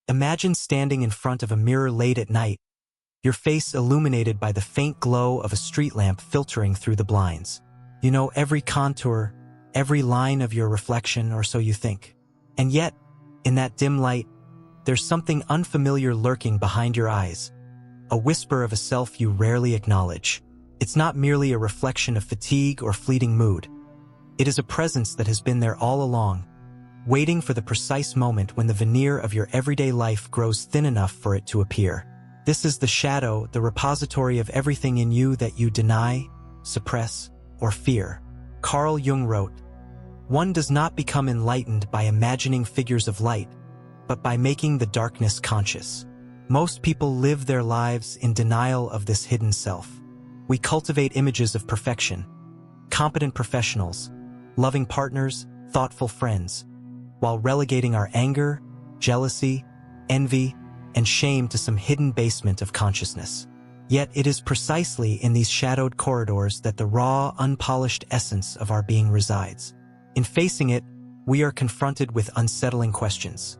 Imagine standing in front of a mirror late at night, your face illuminated by the faint glow of a street lamp filtering through the blinds. You know every contour, every line of your reflection, or so you think. And yet, in that dim light, there's something unfamiliar lurking behind your eyes, a whisper of a self you rarely acknowledge. It's not merely a reflection of fatigue or fleeting mood. It is a presence that has been there all along, waiting for the precise moment when the veneer of your everyday life grows thin enough for it to appear. This is the shadow, the repository of everything in you that you deny, suppress, or fear. Carl Jung wrote, "One does not become enlightened by imagining figures of light, but by making the darkness conscious." Most people live their lives in denial of this hidden self. We cultivate images of perfection, competent professionals, loving partners, thoughtful friends, while relegating our anger, jealousy, envy, and shame to some hidden basement of consciousness. Yet it is precisely in these shadowed corridors that the raw, unpolished essence of our being resides. In facing it, we are confronted with unsettling questions.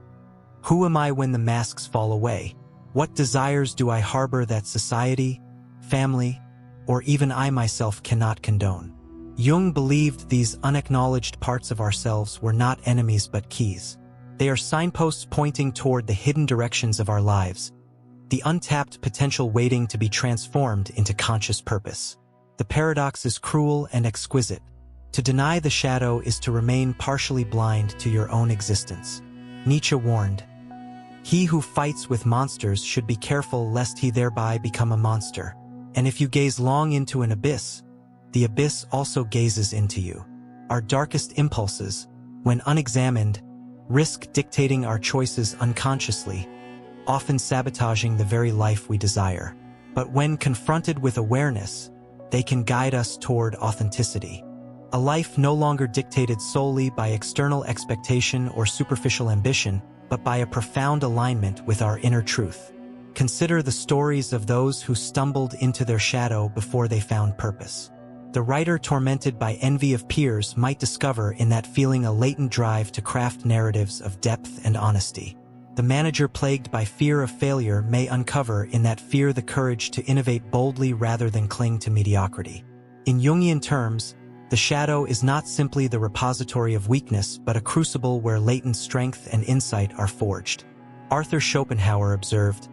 Who am I when the masks fall away? What desires do I harbor that society, family, or even I myself cannot condone? Jung believed these unacknowledged parts of ourselves were not enemies but keys. They are signposts pointing toward the hidden directions of our lives, the untapped potential waiting to be transformed into conscious purpose. The paradox is cruel and exquisite. To deny the shadow is to remain partially blind to your own existence. Nietzsche warned, "He who fights with monsters should be careful lest he thereby become a monster. And if you gaze long into an abyss, the abyss also gazes into you." Our darkest impulses, when unexamined, risk dictating our choices unconsciously, often sabotaging the very life we desire. But when confronted with awareness, they can guide us toward authenticity. A life no longer dictated solely by external expectation or superficial ambition, but by a profound alignment with our inner truth. Consider the stories of those who stumbled into their shadow before they found purpose. The writer tormented by envy of peers might discover in that feeling a latent drive to craft narratives of depth and honesty. The manager plagued by fear of failure may uncover in that fear the courage to innovate boldly rather than cling to mediocrity. In Jungian terms, the shadow is not simply the repository of weakness, but a crucible where latent strength and insight are forged. Arthur Schopenhauer observed,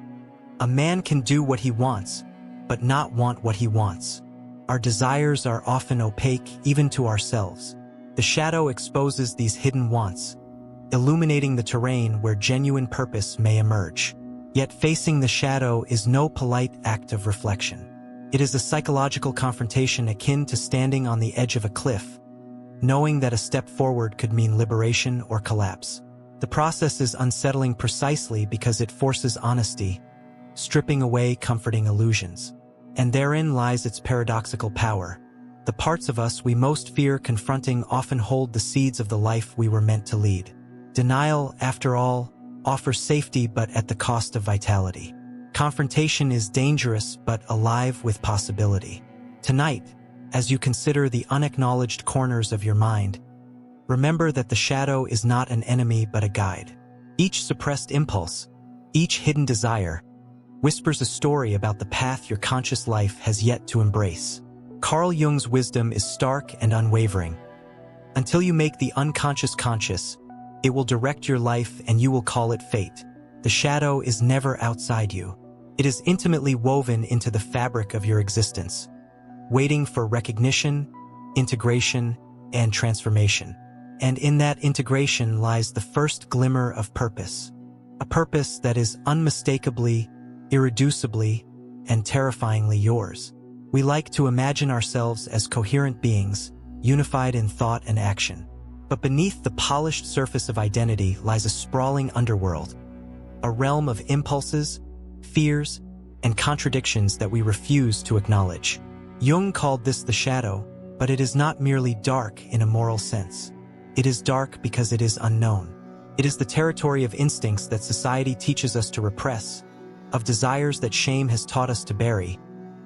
"A man can do what he wants, but not want what he wants." Our desires are often opaque even to ourselves. The shadow exposes these hidden wants, illuminating the terrain where genuine purpose may emerge. Yet facing the shadow is no polite act of reflection. It is a psychological confrontation akin to standing on the edge of a cliff, knowing that a step forward could mean liberation or collapse. The process is unsettling precisely because it forces honesty, stripping away comforting illusions. And therein lies its paradoxical power. The parts of us we most fear confronting often hold the seeds of the life we were meant to lead. Denial, after all, offers safety but at the cost of vitality. Confrontation is dangerous but alive with possibility. Tonight, as you consider the unacknowledged corners of your mind, remember that the shadow is not an enemy but a guide. Each suppressed impulse, each hidden desire, whispers a story about the path your conscious life has yet to embrace. Carl Jung's wisdom is stark and unwavering. Until you make the unconscious conscious, it will direct your life and you will call it fate. The shadow is never outside you. It is intimately woven into the fabric of your existence, waiting for recognition, integration, and transformation. And in that integration lies the first glimmer of purpose, a purpose that is unmistakably, irreducibly, and terrifyingly yours. We like to imagine ourselves as coherent beings, unified in thought and action. But beneath the polished surface of identity lies a sprawling underworld, a realm of impulses, fears, and contradictions that we refuse to acknowledge. Jung called this the shadow, but it is not merely dark in a moral sense. It is dark because it is unknown. It is the territory of instincts that society teaches us to repress, of desires that shame has taught us to bury,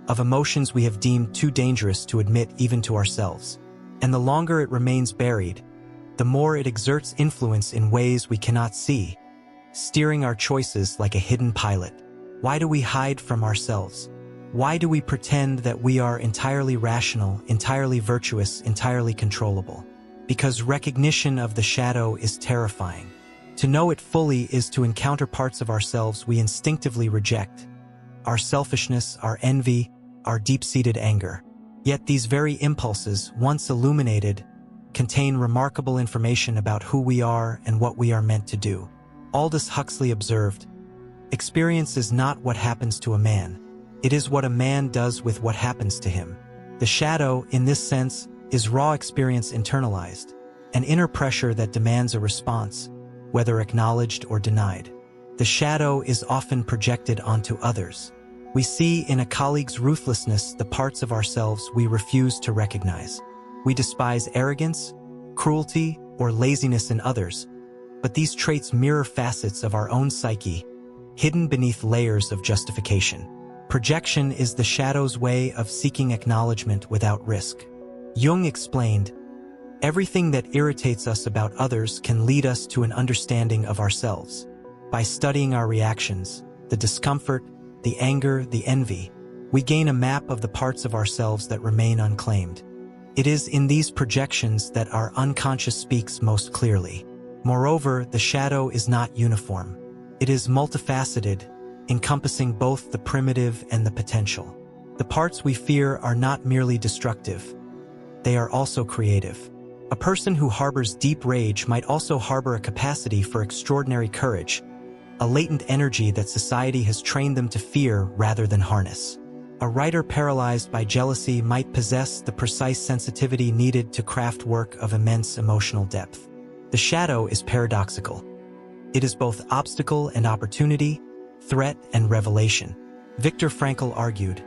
of emotions we have deemed too dangerous to admit even to ourselves. And the longer it remains buried, the more it exerts influence in ways we cannot see, steering our choices like a hidden pilot. Why do we hide from ourselves? Why do we pretend that we are entirely rational, entirely virtuous, entirely controllable? Because recognition of the shadow is terrifying. To know it fully is to encounter parts of ourselves we instinctively reject. Our selfishness, our envy, our deep-seated anger. Yet these very impulses, once illuminated, contain remarkable information about who we are and what we are meant to do. Aldous Huxley observed, "Experience is not what happens to a man. It is what a man does with what happens to him." The shadow, in this sense, is raw experience internalized, an inner pressure that demands a response, whether acknowledged or denied. The shadow is often projected onto others. We see in a colleague's ruthlessness the parts of ourselves we refuse to recognize. We despise arrogance, cruelty, or laziness in others, but these traits mirror facets of our own psyche, hidden beneath layers of justification. Projection is the shadow's way of seeking acknowledgement without risk. Jung explained, "Everything that irritates us about others can lead us to an understanding of ourselves. By studying our reactions, the discomfort, the anger, the envy, we gain a map of the parts of ourselves that remain unclaimed. It is in these projections that our unconscious speaks most clearly. Moreover, the shadow is not uniform. It is multifaceted, encompassing both the primitive and the potential. The parts we fear are not merely destructive. They are also creative. A person who harbors deep rage might also harbor a capacity for extraordinary courage, a latent energy that society has trained them to fear rather than harness. A writer paralyzed by jealousy might possess the precise sensitivity needed to craft work of immense emotional depth." The shadow is paradoxical. It is both obstacle and opportunity, threat and revelation. Viktor Frankl argued,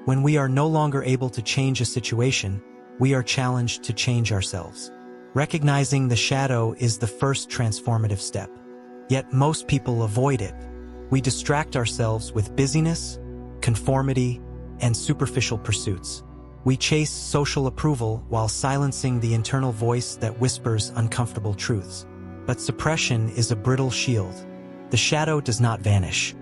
"When we are no longer able to change a situation, we are challenged to change ourselves." Recognizing the shadow is the first transformative step. Yet most people avoid it. We distract ourselves with busyness, conformity, and superficial pursuits. We chase social approval while silencing the internal voice that whispers uncomfortable truths. But suppression is a brittle shield. The shadow does not vanish.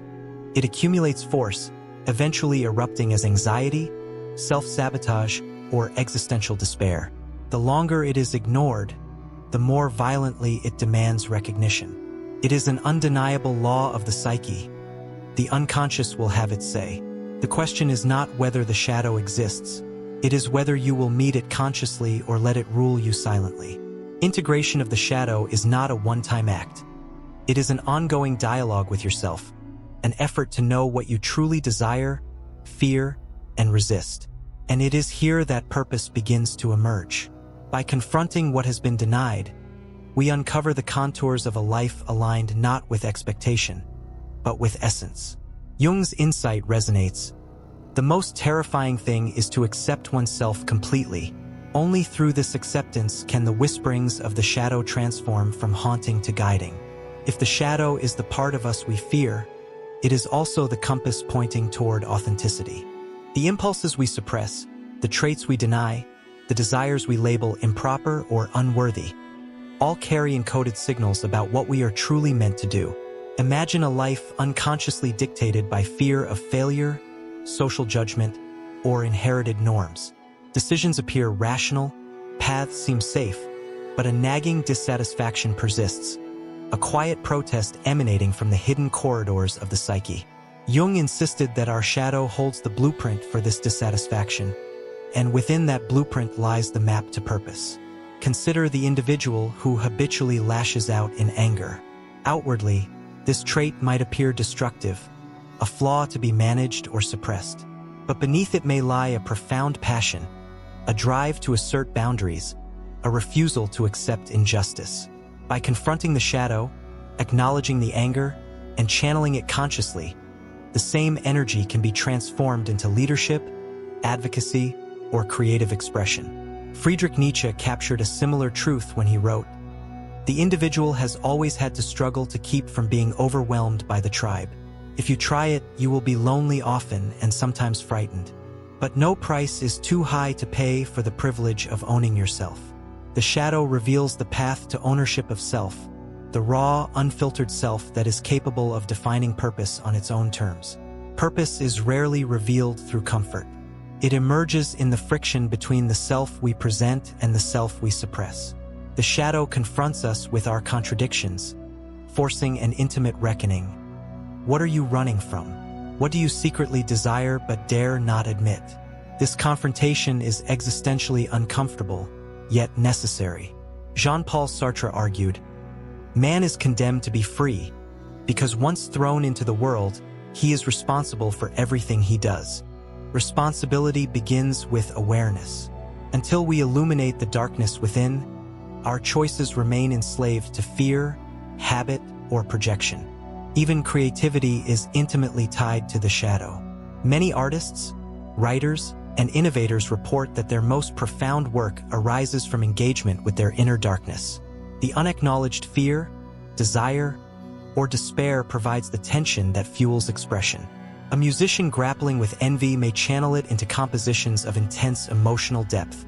It accumulates force, eventually erupting as anxiety, self-sabotage, or existential despair. The longer it is ignored, the more violently it demands recognition. It is an undeniable law of the psyche. The unconscious will have its say. The question is not whether the shadow exists. It is whether you will meet it consciously or let it rule you silently. Integration of the shadow is not a one-time act. It is an ongoing dialogue with yourself, an effort to know what you truly desire, fear, and resist. And it is here that purpose begins to emerge. By confronting what has been denied, we uncover the contours of a life aligned not with expectation, but with essence. Jung's insight resonates. The most terrifying thing is to accept oneself completely. Only through this acceptance can the whisperings of the shadow transform from haunting to guiding. If the shadow is the part of us we fear, it is also the compass pointing toward authenticity. The impulses we suppress, the traits we deny, the desires we label improper or unworthy, all carry encoded signals about what we are truly meant to do. Imagine a life unconsciously dictated by fear of failure, social judgment, or inherited norms. Decisions appear rational, paths seem safe, but a nagging dissatisfaction persists, a quiet protest emanating from the hidden corridors of the psyche. Jung insisted that our shadow holds the blueprint for this dissatisfaction, and within that blueprint lies the map to purpose. Consider the individual who habitually lashes out in anger. Outwardly, this trait might appear destructive, a flaw to be managed or suppressed. But beneath it may lie a profound passion, a drive to assert boundaries, a refusal to accept injustice. By confronting the shadow, acknowledging the anger, and channeling it consciously, the same energy can be transformed into leadership, advocacy, or creative expression. Friedrich Nietzsche captured a similar truth when he wrote, "The individual has always had to struggle to keep from being overwhelmed by the tribe. If you try it, you will be lonely often and sometimes frightened. But no price is too high to pay for the privilege of owning yourself." The shadow reveals the path to ownership of self, the raw, unfiltered self that is capable of defining purpose on its own terms. Purpose is rarely revealed through comfort. It emerges in the friction between the self we present and the self we suppress. The shadow confronts us with our contradictions, forcing an intimate reckoning. What are you running from? What do you secretly desire but dare not admit? This confrontation is existentially uncomfortable, yet necessary. Jean-Paul Sartre argued, "Man is condemned to be free, because once thrown into the world, he is responsible for everything he does. Responsibility begins with awareness. Until we illuminate the darkness within, our choices remain enslaved to fear, habit, or projection. Even creativity is intimately tied to the shadow. Many artists, writers, and innovators report that their most profound work arises from engagement with their inner darkness. The unacknowledged fear, desire, or despair provides the tension that fuels expression. A musician grappling with envy may channel it into compositions of intense emotional depth.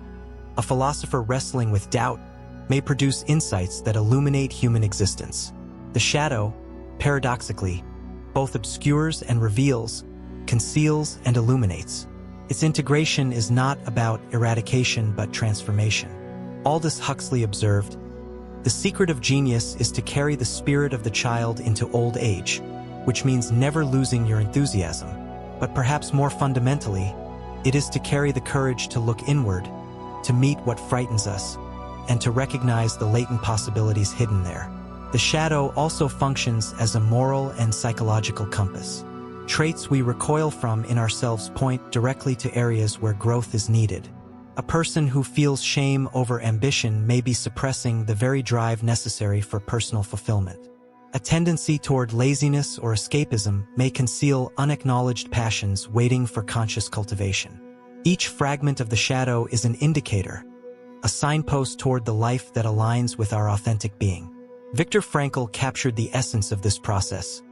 A philosopher wrestling with doubt may produce insights that illuminate human existence. The shadow, paradoxically, both obscures and reveals, conceals and illuminates. Its integration is not about eradication but transformation. Aldous Huxley observed, "The secret of genius is to carry the spirit of the child into old age, which means never losing your enthusiasm. But perhaps more fundamentally, it is to carry the courage to look inward, to meet what frightens us, and to recognize the latent possibilities hidden there." The shadow also functions as a moral and psychological compass. Traits we recoil from in ourselves point directly to areas where growth is needed. A person who feels shame over ambition may be suppressing the very drive necessary for personal fulfillment. A tendency toward laziness or escapism may conceal unacknowledged passions waiting for conscious cultivation. Each fragment of the shadow is an indicator, a signpost toward the life that aligns with our authentic being. Viktor Frankl captured the essence of this process.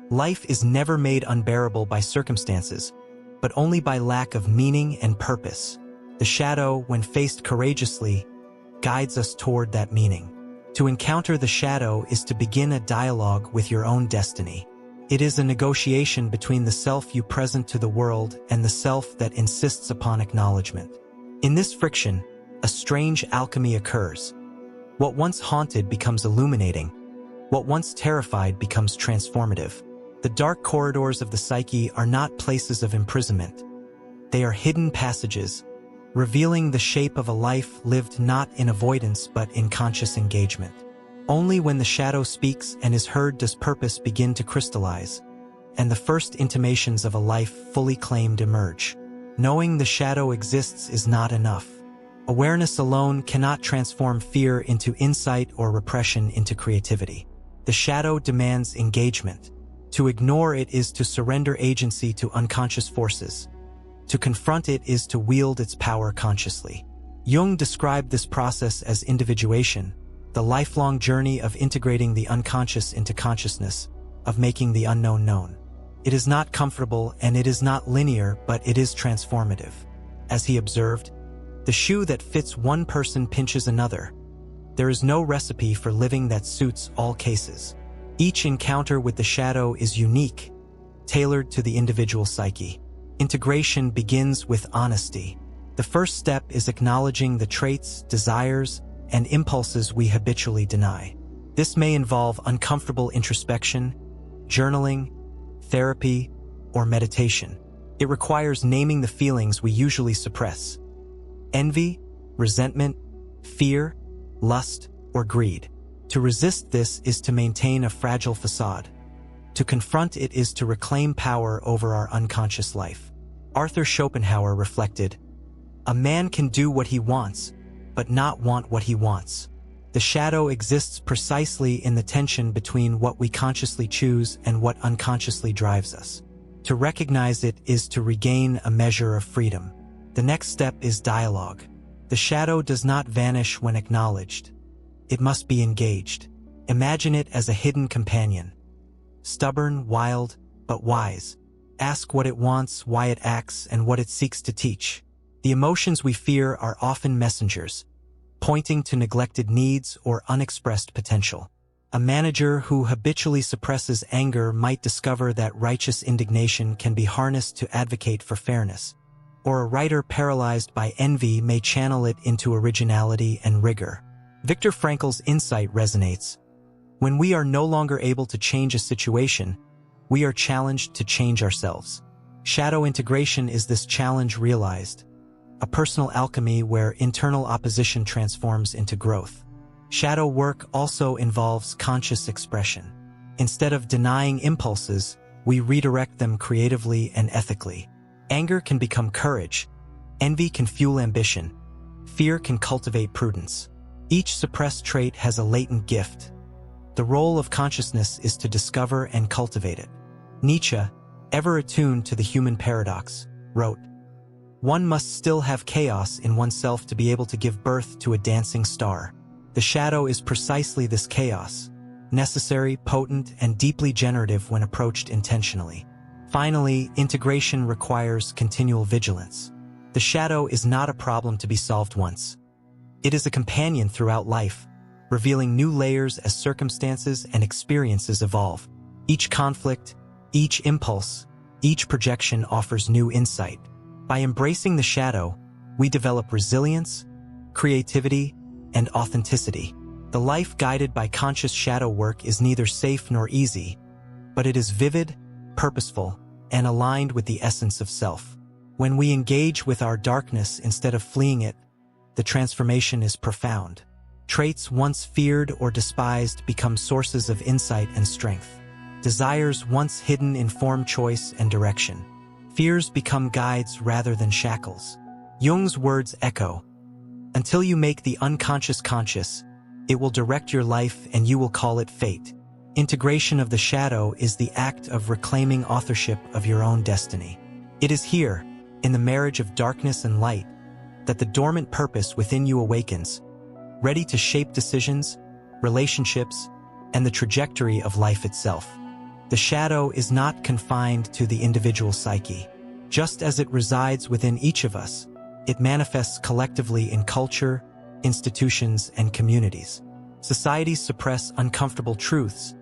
Life is never made unbearable by circumstances, but only by lack of meaning and purpose. The shadow, when faced courageously, guides us toward that meaning. To encounter the shadow is to begin a dialogue with your own destiny. It is a negotiation between the self you present to the world and the self that insists upon acknowledgement. In this friction, a strange alchemy occurs. What once haunted becomes illuminating. What once terrified becomes transformative. The dark corridors of the psyche are not places of imprisonment. They are hidden passages, revealing the shape of a life lived not in avoidance but in conscious engagement. Only when the shadow speaks and is heard does purpose begin to crystallize, and the first intimations of a life fully claimed emerge. Knowing the shadow exists is not enough. Awareness alone cannot transform fear into insight or repression into creativity. The shadow demands engagement. To ignore it is to surrender agency to unconscious forces. To confront it is to wield its power consciously. Jung described this process as individuation, the lifelong journey of integrating the unconscious into consciousness, of making the unknown known. It is not comfortable and it is not linear, but it is transformative. As he observed, the shoe that fits one person pinches another. There is no recipe for living that suits all cases. Each encounter with the shadow is unique, tailored to the individual psyche. Integration begins with honesty. The first step is acknowledging the traits, desires, and impulses we habitually deny. This may involve uncomfortable introspection, journaling, therapy, or meditation. It requires naming the feelings we usually suppress: envy, resentment, fear, lust, or greed. To resist this is to maintain a fragile facade. To confront it is to reclaim power over our unconscious life. Arthur Schopenhauer reflected, "A man can do what he wants, but not want what he wants." The shadow exists precisely in the tension between what we consciously choose and what unconsciously drives us. To recognize it is to regain a measure of freedom. The next step is dialogue. The shadow does not vanish when acknowledged. It must be engaged. Imagine it as a hidden companion. Stubborn, wild, but wise. Ask what it wants, why it acts, and what it seeks to teach. The emotions we fear are often messengers, pointing to neglected needs or unexpressed potential. A manager who habitually suppresses anger might discover that righteous indignation can be harnessed to advocate for fairness. Or a writer paralyzed by envy may channel it into originality and rigor. Viktor Frankl's insight resonates. When we are no longer able to change a situation, we are challenged to change ourselves. Shadow integration is this challenge realized, a personal alchemy where internal opposition transforms into growth. Shadow work also involves conscious expression. Instead of denying impulses, we redirect them creatively and ethically. Anger can become courage, envy can fuel ambition, fear can cultivate prudence. Each suppressed trait has a latent gift. The role of consciousness is to discover and cultivate it. Nietzsche, ever attuned to the human paradox, wrote, "One must still have chaos in oneself to be able to give birth to a dancing star." The shadow is precisely this chaos, necessary, potent, and deeply generative when approached intentionally. Finally, integration requires continual vigilance. The shadow is not a problem to be solved once. It is a companion throughout life, revealing new layers as circumstances and experiences evolve. Each conflict, each impulse, each projection offers new insight. By embracing the shadow, we develop resilience, creativity, and authenticity. The life guided by conscious shadow work is neither safe nor easy, but it is vivid, purposeful, and aligned with the essence of self. When we engage with our darkness instead of fleeing it, the transformation is profound. Traits once feared or despised become sources of insight and strength. Desires once hidden inform choice and direction. Fears become guides rather than shackles. Jung's words echo, "Until you make the unconscious conscious, it will direct your life and you will call it fate." Integration of the shadow is the act of reclaiming authorship of your own destiny. It is here, in the marriage of darkness and light, that the dormant purpose within you awakens, ready to shape decisions, relationships, and the trajectory of life itself. The shadow is not confined to the individual psyche. Just as it resides within each of us, it manifests collectively in culture, institutions, and communities. Societies suppress uncomfortable truths,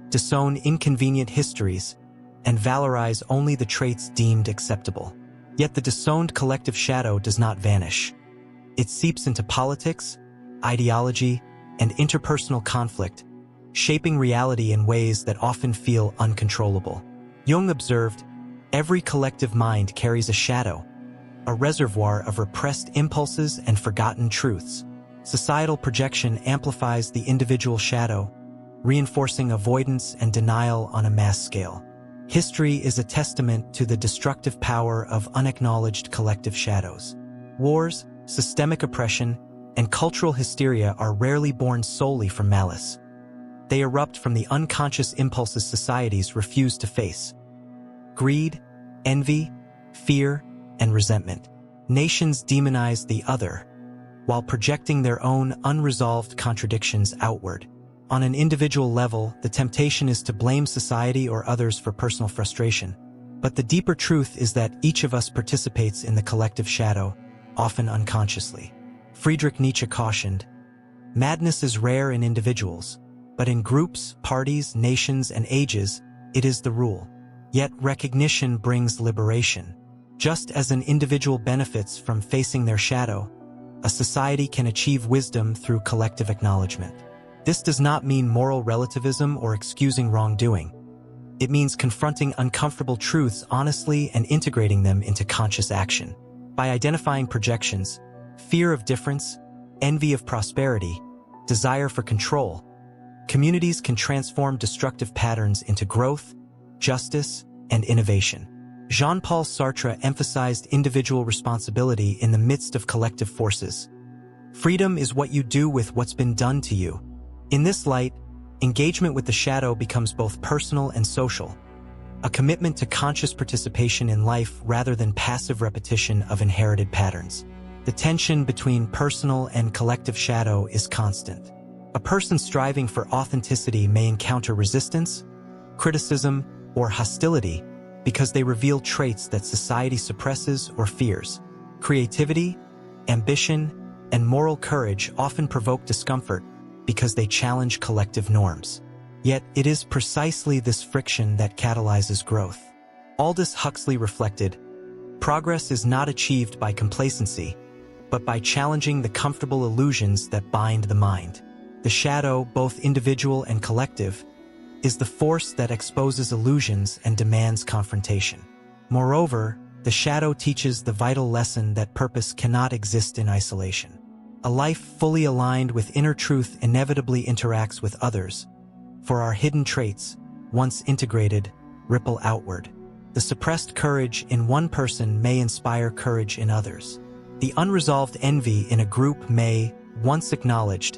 disown inconvenient histories, and valorize only the traits deemed acceptable. Yet the disowned collective shadow does not vanish. It seeps into politics, ideology, and interpersonal conflict, shaping reality in ways that often feel uncontrollable. Jung observed, "Every collective mind carries a shadow, a reservoir of repressed impulses and forgotten truths." Societal projection amplifies the individual shadow, reinforcing avoidance and denial on a mass scale. History is a testament to the destructive power of unacknowledged collective shadows. Wars, systemic oppression, and cultural hysteria are rarely born solely from malice. They erupt from the unconscious impulses societies refuse to face. Greed, envy, fear, and resentment. Nations demonize the other, while projecting their own unresolved contradictions outward. On an individual level, the temptation is to blame society or others for personal frustration. But the deeper truth is that each of us participates in the collective shadow, often unconsciously. Friedrich Nietzsche cautioned, "Madness is rare in individuals, but in groups, parties, nations, and ages, it is the rule." Yet recognition brings liberation. Just as an individual benefits from facing their shadow, a society can achieve wisdom through collective acknowledgement. This does not mean moral relativism or excusing wrongdoing. It means confronting uncomfortable truths honestly and integrating them into conscious action. By identifying projections, fear of difference, envy of prosperity, desire for control, communities can transform destructive patterns into growth, justice, and innovation. Jean-Paul Sartre emphasized individual responsibility in the midst of collective forces. Freedom is what you do with what's been done to you. In this light, engagement with the shadow becomes both personal and social, a commitment to conscious participation in life rather than passive repetition of inherited patterns. The tension between personal and collective shadow is constant. A person striving for authenticity may encounter resistance, criticism, or hostility because they reveal traits that society suppresses or fears. Creativity, ambition, and moral courage often provoke discomfort because they challenge collective norms. Yet, it is precisely this friction that catalyzes growth. Aldous Huxley reflected, "Progress is not achieved by complacency, but by challenging the comfortable illusions that bind the mind." The shadow, both individual and collective, is the force that exposes illusions and demands confrontation. Moreover, the shadow teaches the vital lesson that purpose cannot exist in isolation. A life fully aligned with inner truth inevitably interacts with others, for our hidden traits, once integrated, ripple outward. The suppressed courage in one person may inspire courage in others. The unresolved envy in a group may, once acknowledged,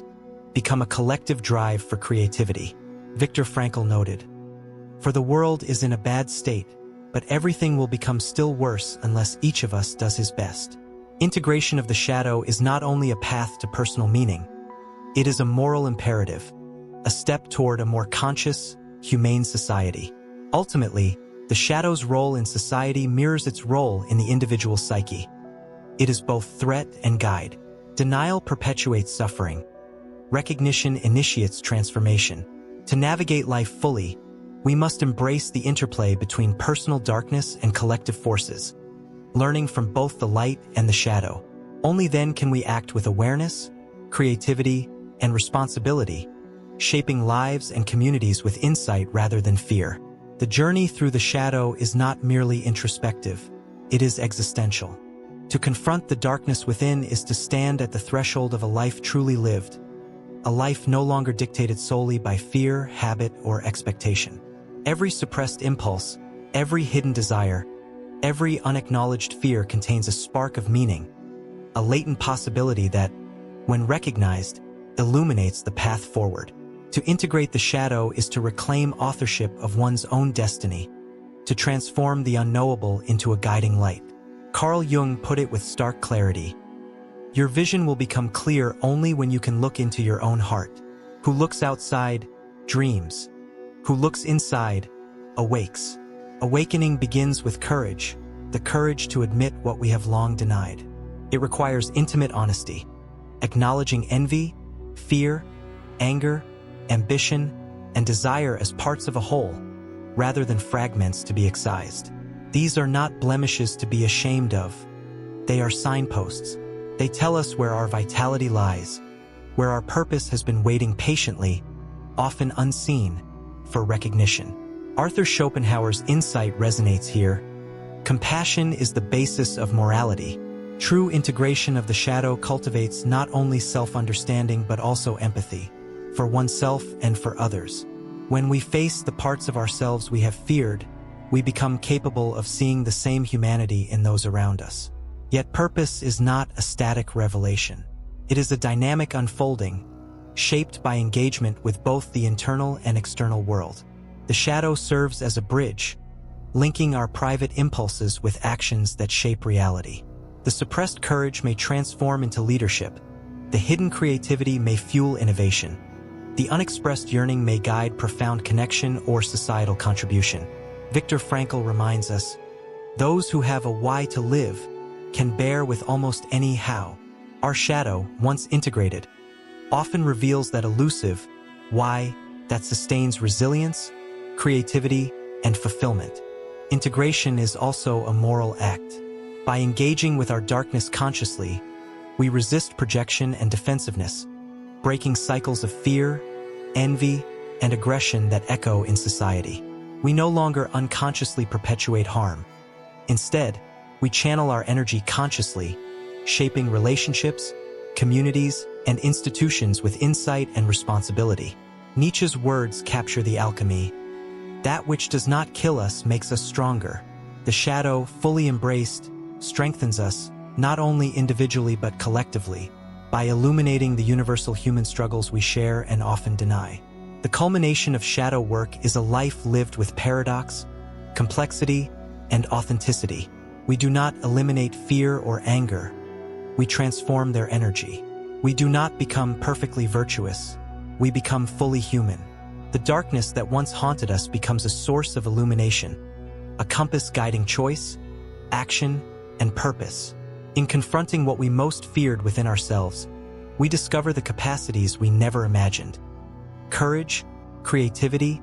become a collective drive for creativity. Viktor Frankl noted, "For the world is in a bad state, but everything will become still worse unless each of us does his best." Integration of the shadow is not only a path to personal meaning, it is a moral imperative, a step toward a more conscious, humane society. Ultimately, the shadow's role in society mirrors its role in the individual psyche. It is both threat and guide. Denial perpetuates suffering. Recognition initiates transformation. To navigate life fully, we must embrace the interplay between personal darkness and collective forces, learning from both the light and the shadow. Only then can we act with awareness, creativity, and responsibility, shaping lives and communities with insight rather than fear. The journey through the shadow is not merely introspective, it is existential. To confront the darkness within is to stand at the threshold of a life truly lived, a life no longer dictated solely by fear, habit, or expectation. Every suppressed impulse, every hidden desire, every unacknowledged fear contains a spark of meaning, a latent possibility that, when recognized, illuminates the path forward. To integrate the shadow is to reclaim authorship of one's own destiny, to transform the unknowable into a guiding light. Carl Jung put it with stark clarity, "Your vision will become clear only when you can look into your own heart. Who looks outside, dreams. Who looks inside, awakes." Awakening begins with courage, the courage to admit what we have long denied. It requires intimate honesty, acknowledging envy, fear, anger, ambition, and desire as parts of a whole, rather than fragments to be excised. These are not blemishes to be ashamed of. They are signposts. They tell us where our vitality lies, where our purpose has been waiting patiently, often unseen, for recognition. Arthur Schopenhauer's insight resonates here. Compassion is the basis of morality. True integration of the shadow cultivates not only self-understanding but also empathy, for oneself and for others. When we face the parts of ourselves we have feared, we become capable of seeing the same humanity in those around us. Yet purpose is not a static revelation. It is a dynamic unfolding, shaped by engagement with both the internal and external world. The shadow serves as a bridge, linking our private impulses with actions that shape reality. The suppressed courage may transform into leadership. The hidden creativity may fuel innovation. The unexpressed yearning may guide profound connection or societal contribution. Viktor Frankl reminds us, "Those who have a why to live can bear with almost any how." Our shadow, once integrated, often reveals that elusive why that sustains resilience, creativity, and fulfillment. Integration is also a moral act. By engaging with our darkness consciously, we resist projection and defensiveness, breaking cycles of fear, envy, and aggression that echo in society. We no longer unconsciously perpetuate harm. Instead, we channel our energy consciously, shaping relationships, communities, and institutions with insight and responsibility. Nietzsche's words capture the alchemy. That which does not kill us makes us stronger. The shadow, fully embraced, strengthens us, not only individually but collectively, by illuminating the universal human struggles we share and often deny. The culmination of shadow work is a life lived with paradox, complexity, and authenticity. We do not eliminate fear or anger. We transform their energy. We do not become perfectly virtuous. We become fully human. The darkness that once haunted us becomes a source of illumination, a compass guiding choice, action, and purpose. In confronting what we most feared within ourselves, we discover the capacities we never imagined. Courage, creativity,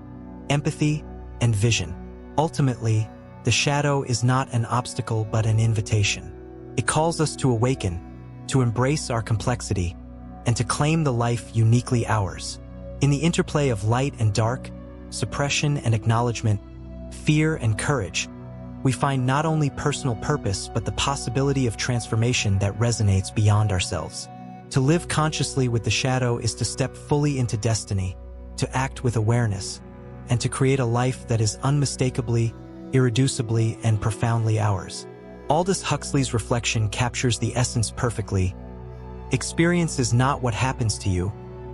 empathy, and vision. Ultimately, the shadow is not an obstacle but an invitation. It calls us to awaken, to embrace our complexity, and to claim the life uniquely ours. In the interplay of light and dark, suppression and acknowledgement, fear and courage, we find not only personal purpose but the possibility of transformation that resonates beyond ourselves. To live consciously with the shadow is to step fully into destiny, to act with awareness, and to create a life that is unmistakably, irreducibly, and profoundly ours. Aldous Huxley's reflection captures the essence perfectly. Experience is not what happens to you,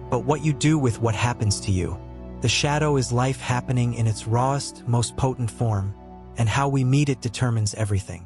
but what you do with what happens to you. The shadow is life happening in its rawest, most potent form, and how we meet it determines everything.